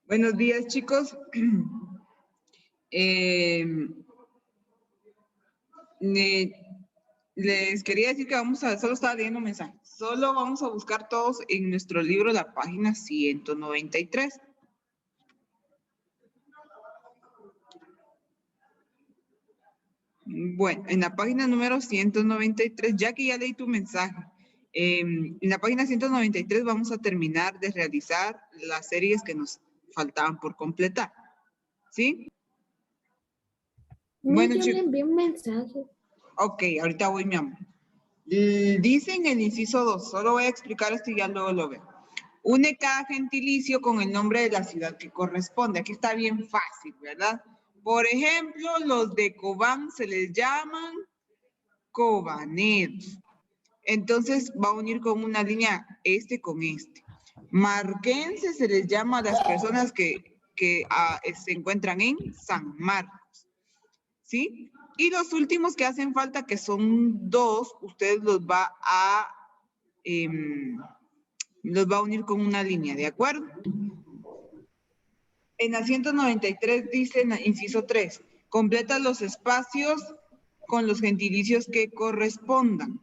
Buenos días, chicos. Les quería decir que solo estaba leyendo un mensaje. Solo vamos a buscar todos en nuestro libro la página 193. Bueno, en la página número 193, ya que ya leí tu mensaje, en la página 193 vamos a terminar de realizar las series que nos faltaban por completar. ¿Sí? Bueno, yo le envié un mensaje. Ok, ahorita voy, mi amor. Dice en el inciso 2, solo voy a explicar esto y ya luego lo veo. Une cada gentilicio con el nombre de la ciudad que corresponde. Aquí está bien fácil, ¿verdad? Por ejemplo, los de Cobán se les llaman cobaneros. Entonces va a unir con una línea este con este. Marquense se les llama a las personas que se encuentran en San Marcos. ¿Sí? Y los últimos que hacen falta, que son dos, ustedes los va a unir con una línea, ¿de acuerdo? En la 193 dice, inciso 3, completa los espacios con los gentilicios que correspondan.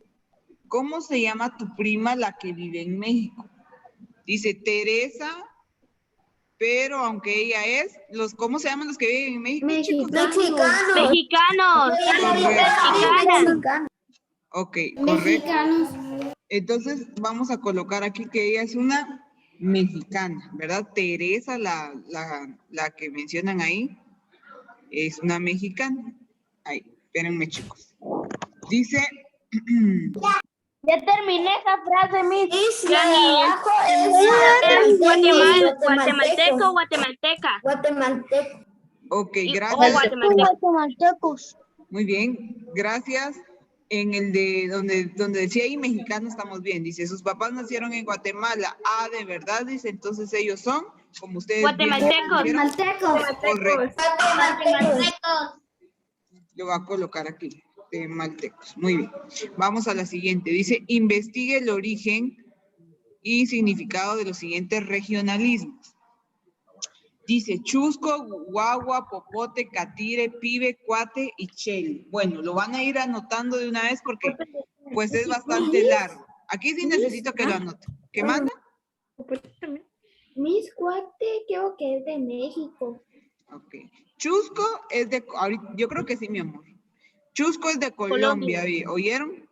¿Cómo se llama tu prima la que vive en México? Dice Teresa, pero aunque ella es, ¿cómo se llaman los que viven en México, chicos? Mexicanos. Ok, correcto. Entonces vamos a colocar aquí que ella es una mexicana, ¿verdad? Teresa, la que mencionan ahí, es una mexicana. Ahí, espérenme, chicos. Dice... Ya terminé esa frase, Miss. Guatemalteco. Ok, gracias. Guatemaltecos. Muy bien, gracias. En el de donde decía ahí mexicano estamos bien. Dice, sus papás nacieron en Guatemala. Ah, ¿de verdad? Dice, entonces ellos son, como ustedes Guatemaltecos. Correcto. Lo voy a colocar aquí. Guatemaltecos. Muy bien. Vamos a la siguiente. Dice, investigue el origen y significado de los siguientes regionalismos. Dice chusco, guagua, popote, catire, pibe, cuate y chel. Bueno, lo van a ir anotando de una vez porque pues es bastante largo. Aquí sí necesito que lo anoten. ¿Qué manda? Mis cuate creo que es de México. Ok. Chusco es de... Yo creo que sí, mi amor. Chusco es de Colombia. ¿Oyeron?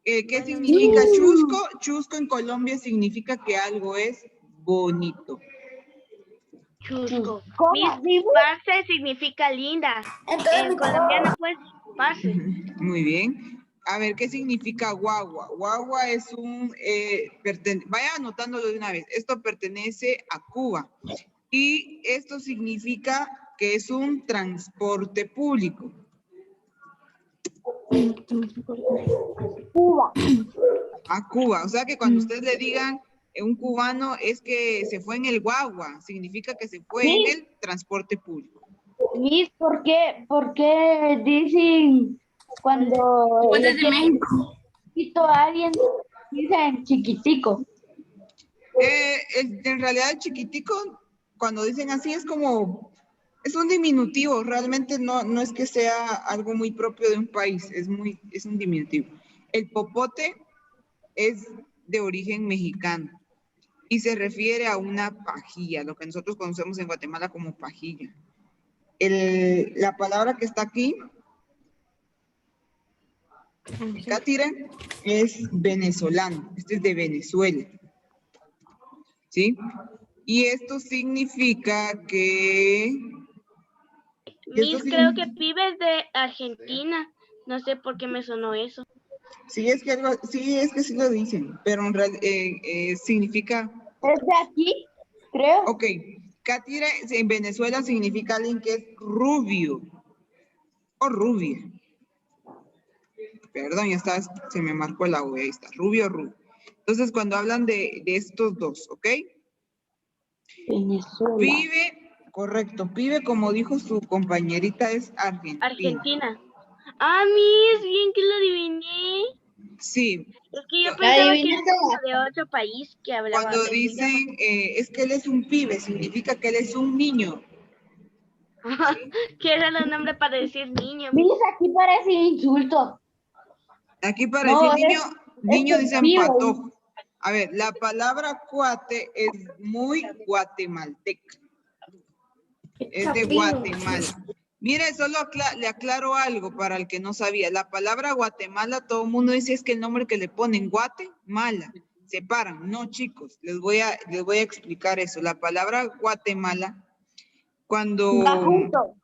¿Qué significa chusco? Chusco en Colombia significa que algo es bonito. Chusco. Parce significa linda. En colombiano, pues, parce. Muy bien. A ver, ¿qué significa guagua? Guagua es un... vaya anotándolo de una vez. Esto pertenece a Cuba. Y esto significa que es un transporte público. Cuba. A Cuba. O sea que cuando ustedes le digan un cubano es que se fue en el guagua, significa que se fue en el transporte público. Miss, ¿por qué dicen cuando le quieren chiquito a alguien, dicen chiquitico? En realidad el chiquitico, cuando dicen así, es como, es un diminutivo, realmente no es que sea algo muy propio de un país, es un diminutivo. El popote es de origen mexicano y se refiere a una pajilla, lo que nosotros conocemos en Guatemala como pajilla. La palabra que está aquí, catire, es venezolano, este es de Venezuela. ¿Sí? Y esto significa que... Creo que vives de Argentina. No sé por qué me sonó eso. Sí, es que sí lo dicen, pero en realidad significa... ¿Es de aquí? Creo. Ok, catire en Venezuela significa alguien que es rubio o rubia. Perdón, se me marcó la V, ahí está, rubio o rubio. Entonces, cuando hablan de estos dos, ¿ok? Venezuela. Pibe, correcto, pibe, como dijo su compañerita, es Argentina. Argentina. Ah, Miss, bien que lo adiviné. Sí, Es que yo pensaba que Adivina era de otro país que hablaba. Cuando otro idioma. dicen es que él es un pibe, significa que él es un niño. ¿Qué era el nombre para decir niño? Miss, aquí parece insulto. Aquí para No, decir niño, niño es dicen pibe. patojo. A ver, la palabra cuate es muy guatemalteca. Es de Chapino. Guatemala. Mire, solo le aclaro algo para el que no sabía. La palabra Guatemala, todo el mundo dice es que el nombre que le ponen, Guatemala. Separan. No, chicos, les voy a explicar eso. La palabra Guatemala, cuando... Va junto.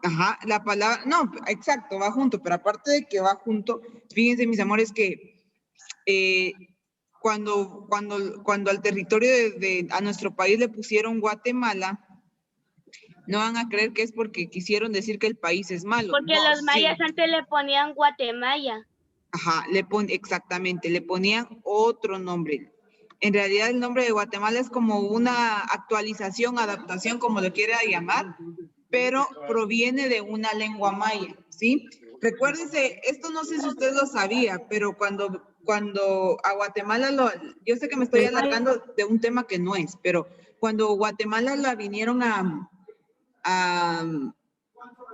Ajá, la palabra, no, exacto, va junto, pero aparte de que va junto, fíjense mis amores que cuando al territorio a nuestro país le pusieron Guatemala, no van a creer que es porque quisieron decir que el país es malo. Porque No, los mayas sí. antes le ponían Guatemala. Ajá, exactamente, le ponían otro nombre. En realidad el nombre de Guatemala es como una actualización, adaptación, como lo quiera llamar, pero proviene de una lengua maya, ¿sí? Recuérdense, esto no sé si usted lo sabía, pero cuando a Guatemala, yo sé que me estoy alargando de un tema que no es, pero cuando Guatemala la vinieron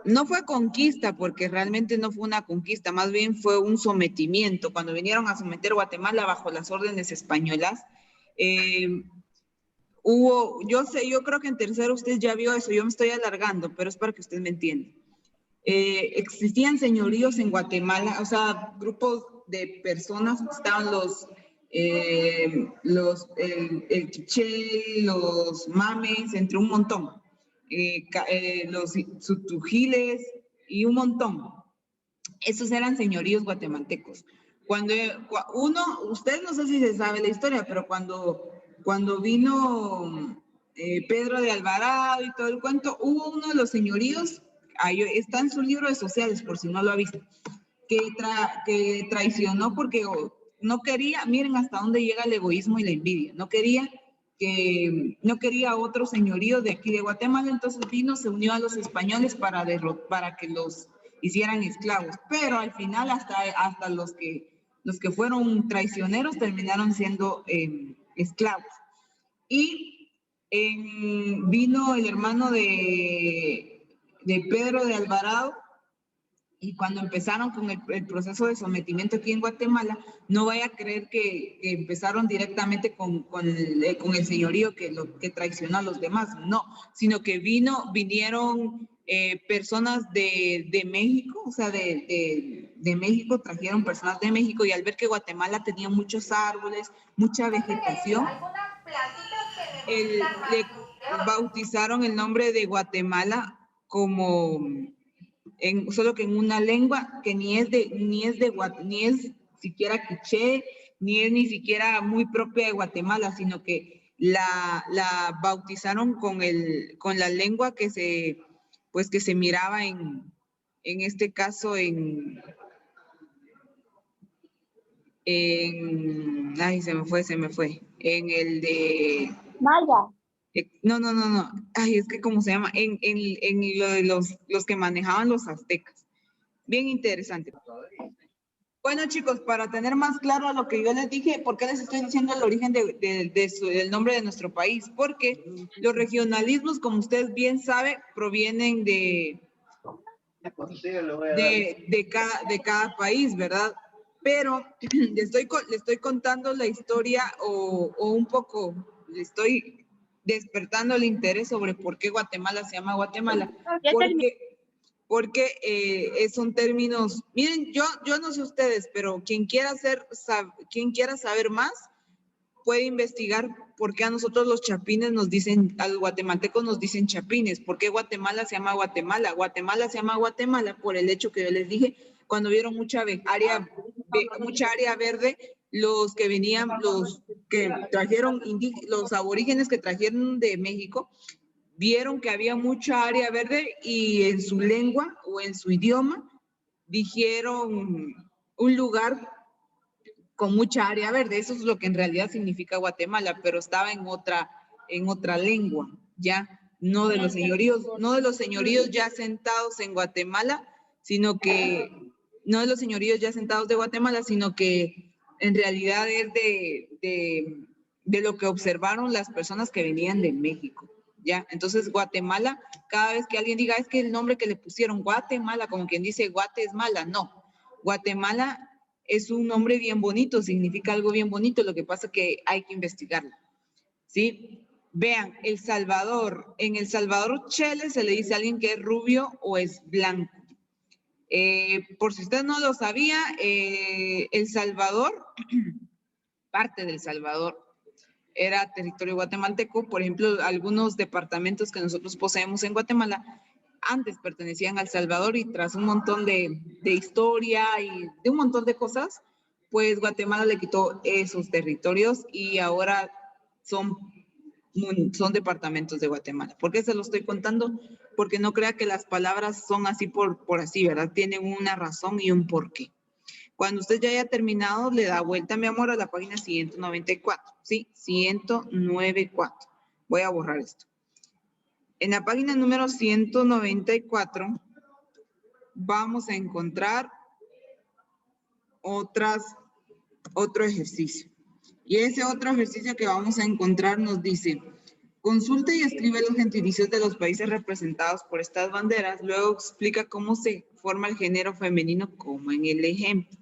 no fue conquista, porque realmente no fue una conquista, más bien fue un sometimiento. Cuando vinieron a someter Guatemala bajo las órdenes españolas, yo creo que en tercero usted ya vio eso, yo me estoy alargando, pero es para que usted me entienda. Existían señoríos en Guatemala, o sea, grupos de personas, estaban el quiché, los mames, entre un montón, los sutujiles y un montón. Esos eran señoríos guatemaltecos. Usted no sé si se sabe la historia, pero cuando vino Pedro de Alvarado y todo el cuento, hubo uno de los señoríos, ahí está en su libro de sociales, por si no lo ha visto, que traicionó porque no quería, miren hasta dónde llega el egoísmo y la envidia, no quería otro señorío de aquí de Guatemala, entonces vino, se unió a los españoles para que los hicieran esclavos, pero al final hasta los que fueron traicioneros terminaron siendo esclavos. Y vino el hermano de Pedro de Alvarado, y cuando empezaron con el proceso de sometimiento aquí en Guatemala, no vaya a creer que empezaron directamente con el señorío que traicionó a los demás, no, sino que vinieron personas de México, o sea, de México, trajeron personas de México, y al ver que Guatemala tenía muchos árboles, mucha vegetación, le bautizaron el nombre de Guatemala como... solo que en una lengua que ni es siquiera quiché, ni siquiera muy propia de Guatemala, sino que la bautizaron con la lengua que se miraba en este caso ay, se me fue, en el de... Maya. No. Ay, es que ¿cómo se llama? En lo de los que manejaban los aztecas. Bien interesante. Bueno, chicos, para tener más claro lo que yo les dije, ¿por qué les estoy diciendo el origen del nombre de nuestro país? Porque los regionalismos, como usted bien sabe, provienen de cada país, ¿verdad? Pero le estoy contando la historia o un poco, le estoy despertando el interés sobre por qué Guatemala se llama Guatemala. Porque son términos, miren, yo no sé ustedes, pero quien quiera saber más, puede investigar por qué a nosotros los chapines a los guatemaltecos nos dicen chapines, por qué Guatemala se llama Guatemala. Guatemala se llama Guatemala por el hecho que yo les dije, cuando vieron mucha área verde, los que venían, los que trajeron, los aborígenes que trajeron de México, vieron que había mucha área verde y en su lengua o en su idioma dijeron un lugar con mucha área verde. Eso es lo que en realidad significa Guatemala, pero estaba en otra lengua, ya, no de los señoríos ya asentados en Guatemala, sino que, no de los señoríos ya asentados de Guatemala, sino que En realidad es de lo que observaron las personas que venían de México, ¿ya? Entonces, Guatemala, cada vez que alguien diga, es que el nombre que le pusieron, Guatemala, como quien dice, Guate es mala, no. Guatemala es un nombre bien bonito, significa algo bien bonito, lo que pasa que hay que investigarlo, ¿sí? Vean, El Salvador, en El Salvador, Chele se le dice a alguien que es rubio o es blanco. Por si usted no lo sabía, El Salvador, parte del Salvador, era territorio guatemalteco. Por ejemplo, algunos departamentos que nosotros poseemos en Guatemala antes pertenecían al Salvador y tras un montón de historia y de un montón de cosas, pues Guatemala le quitó esos territorios y ahora son departamentos de Guatemala. ¿Por qué se lo estoy contando? Porque no crea que las palabras son así por así, ¿verdad? Tienen una razón y un porqué. Cuando usted ya haya terminado, le da vuelta, mi amor, a la página 194. ¿Sí? 194. Voy a borrar esto. En la página número 194 vamos a encontrar otro ejercicio. Y ese otro ejercicio que vamos a encontrar nos dice, consulta y escribe los gentilicios de los países representados por estas banderas, luego explica cómo se forma el género femenino como en el ejemplo.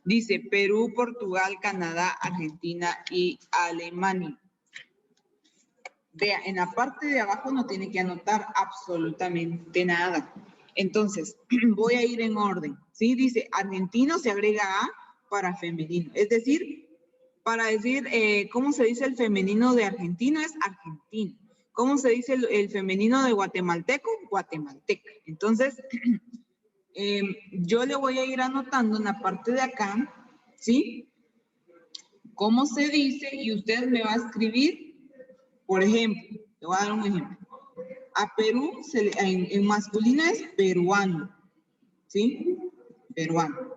Dice Perú, Portugal, Canadá, Argentina y Alemania. Vea, en la parte de abajo no tiene que anotar absolutamente nada. Entonces, voy a ir en orden. ¿Sí? Dice argentino se agrega A para femenino. Es decir, para decir cómo se dice el femenino de argentino es argentino. ¿Cómo se dice el femenino de guatemalteco? Guatemalteca. Entonces, yo le voy a ir anotando en la parte de acá, ¿sí? ¿Cómo se dice? Y usted me va a escribir, por ejemplo, le voy a dar un ejemplo. A Perú, en masculino es peruano, ¿sí? Peruano.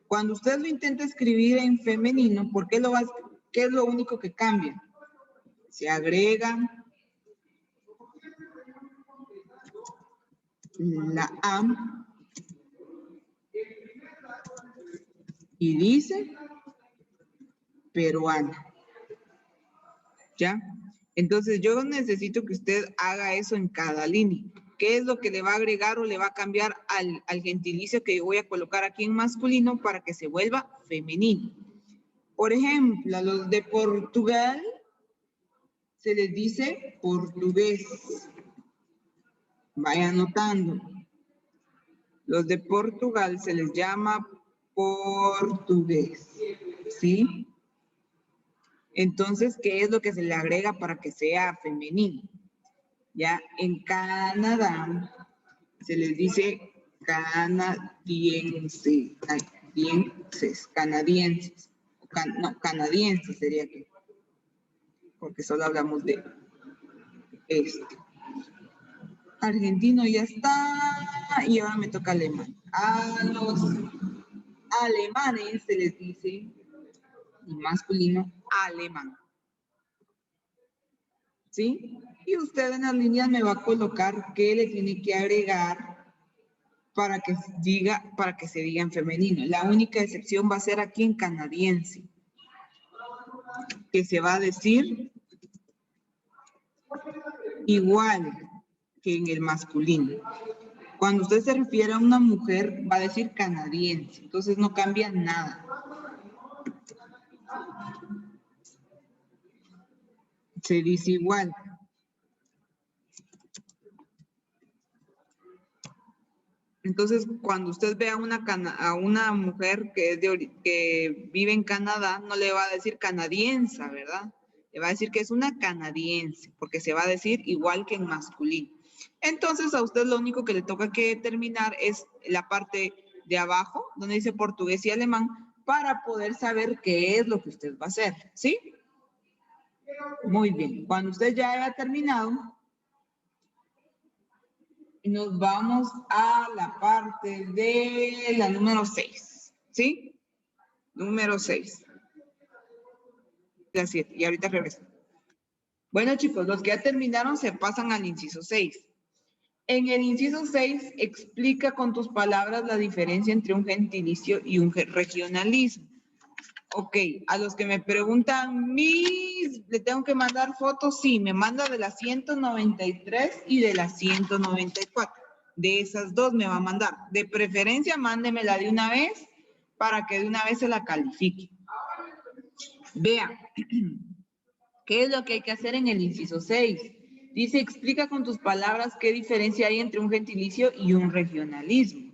Cuando usted lo intenta escribir en femenino, ¿por qué qué es lo único que cambia? Se agrega la A y dice peruana. ¿Ya? Entonces yo necesito que usted haga eso en cada línea. ¿Qué es lo que le va a agregar o le va a cambiar al gentilicio que yo voy a colocar aquí en masculino para que se vuelva femenino? Por ejemplo, a los de Portugal se les dice portugués. Vaya anotando. Los de Portugal se les llama portugués. ¿Sí? Entonces, ¿qué es lo que se le agrega para que sea femenino? Ya en Canadá se les dice canadienses, canadienses. No, canadienses sería que, porque solo hablamos de esto. Argentino ya está, y ahora me toca alemán. A los alemanes se les dice, en masculino, alemán. ¿Sí? Y usted en las líneas me va a colocar qué le tiene que agregar para que se diga en femenino. La única excepción va a ser aquí en canadiense, que se va a decir igual que en el masculino. Cuando usted se refiere a una mujer, va a decir canadiense, entonces no cambia nada. Se dice igual. Entonces, cuando usted ve a una mujer que vive en Canadá, no le va a decir canadiense, ¿verdad? Le va a decir que es una canadiense, porque se va a decir igual que en masculino. Entonces, a usted lo único que le toca que determinar es la parte de abajo, donde dice portugués y alemán, para poder saber qué es lo que usted va a hacer, ¿sí? Muy bien. Cuando usted ya haya terminado, nos vamos a la parte de la número 6, ¿sí? Número 6. La 7, y ahorita regreso. Bueno, chicos, los que ya terminaron se pasan al inciso 6. En el inciso 6, explica con tus palabras la diferencia entre un gentilicio y un regionalismo. Ok, a los que me preguntan, ¿le tengo que mandar fotos? Sí, me manda de la 193 y de la 194. De esas dos me va a mandar. De preferencia, mándemela de una vez para que de una vez se la califique. Vean, ¿qué es lo que hay que hacer en el inciso 6? Dice, explica con tus palabras qué diferencia hay entre un gentilicio y un regionalismo.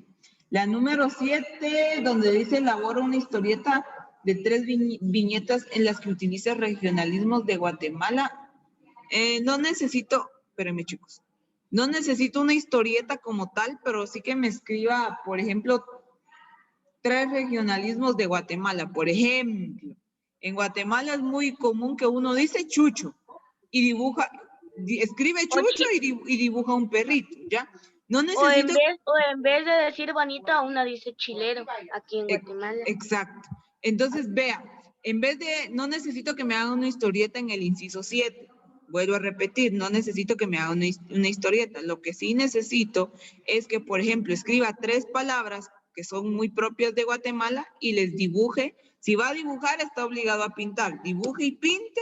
La número 7, donde dice, elabora una historieta de 3 viñetas en las que utiliza regionalismos de Guatemala. No necesito, espérenme chicos, no necesito una historieta como tal, pero sí que me escriba, por ejemplo, 3 regionalismos de Guatemala. Por ejemplo, en Guatemala es muy común que uno dice chucho y dibuja, escribe chucho y dibuja un perrito, ¿ya? No necesito... O en vez de decir bonito, uno dice chilero aquí en Guatemala. Exacto. Entonces, vea, en vez de, no necesito que me hagan una historieta en el inciso 7. Vuelvo a repetir, no necesito que me hagan una historieta. Lo que sí necesito es que, por ejemplo, escriba 3 palabras que son muy propias de Guatemala y les dibuje. Si va a dibujar, está obligado a pintar. Dibuje y pinte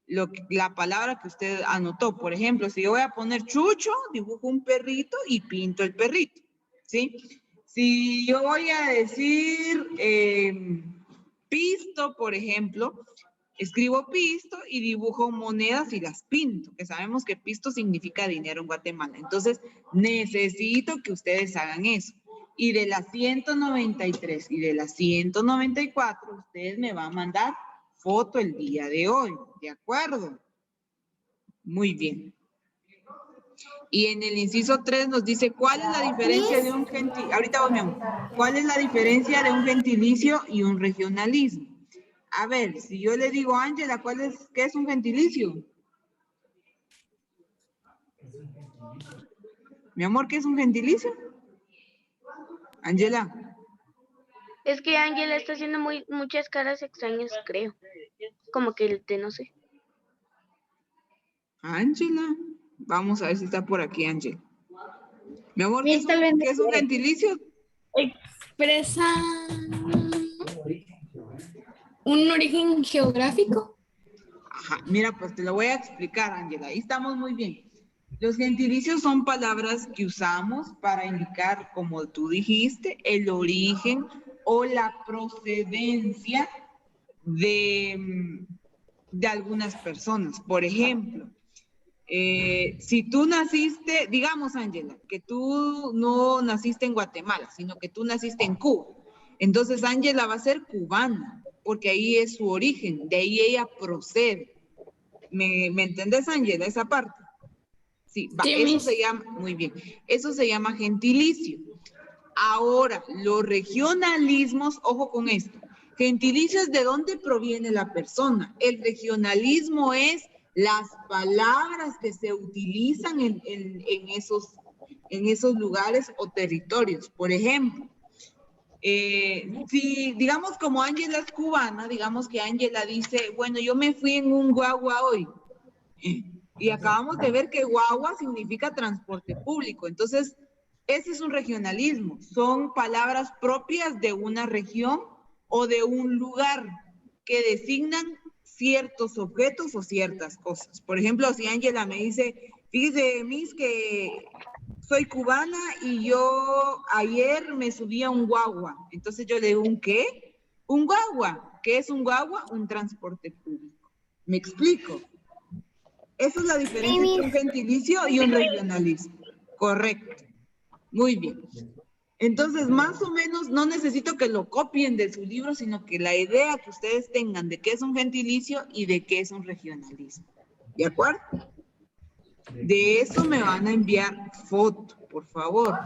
la palabra que usted anotó. Por ejemplo, si yo voy a poner chucho, dibujo un perrito y pinto el perrito, ¿sí? Si yo voy a decir pisto, por ejemplo, escribo pisto y dibujo monedas y las pinto, que sabemos que pisto significa dinero en Guatemala. Entonces, necesito que ustedes hagan eso. Y de las 193 y de las 194, ustedes me van a mandar foto el día de hoy, ¿de acuerdo? Muy bien. Y en el inciso 3 nos dice, ¿cuál es la diferencia de un gentilicio? Ahorita voy, mi amor. ¿Cuál es la diferencia de un gentilicio y un regionalismo? A ver, si yo le digo a Ángela, ¿qué es un gentilicio? Mi amor, ¿qué es un gentilicio? Ángela. Es que Ángela está haciendo muchas caras extrañas, creo. Como que no sé. Ángela. Vamos a ver si está por aquí, Ángela. Mi amor, ¿qué Qué es un gentilicio? Expresa un origen geográfico. Ajá, mira, pues te lo voy a explicar, Ángela. Ahí estamos muy bien. Los gentilicios son palabras que usamos para indicar, como tú dijiste, el origen o la procedencia de algunas personas. Por ejemplo, si tú naciste, digamos, Ángela, que tú no naciste en Guatemala, sino que tú naciste en Cuba. Entonces, Ángela va a ser cubana, porque ahí es su origen, de ahí ella procede. ¿Me entendés, Ángela, esa parte? Sí, va, Sí, eso se llama, muy bien, eso se llama gentilicio. Ahora, los regionalismos, ojo con esto, gentilicio es de dónde proviene la persona. El regionalismo es las palabras que se utilizan en esos lugares o territorios. Por ejemplo, si digamos como Ángela es cubana, digamos que Ángela dice, bueno, yo me fui en un guagua hoy. Y acabamos de ver que guagua significa transporte público. Entonces, ese es un regionalismo. Son palabras propias de una región o de un lugar que designan ciertos objetos o ciertas cosas. Por ejemplo, si Ángela me dice, fíjese, Miss, que soy cubana y yo ayer me subí a un guagua. Entonces yo le digo, ¿un qué? Un guagua. ¿Qué es un guagua? Un transporte público. ¿Me explico? Esa es la diferencia entre un gentilicio y un regionalismo. Correcto. Muy bien. Entonces, más o menos, no necesito que lo copien de su libro, sino que la idea que ustedes tengan de qué es un gentilicio y de qué es un regionalismo. ¿De acuerdo? De eso me van a enviar foto, por favor.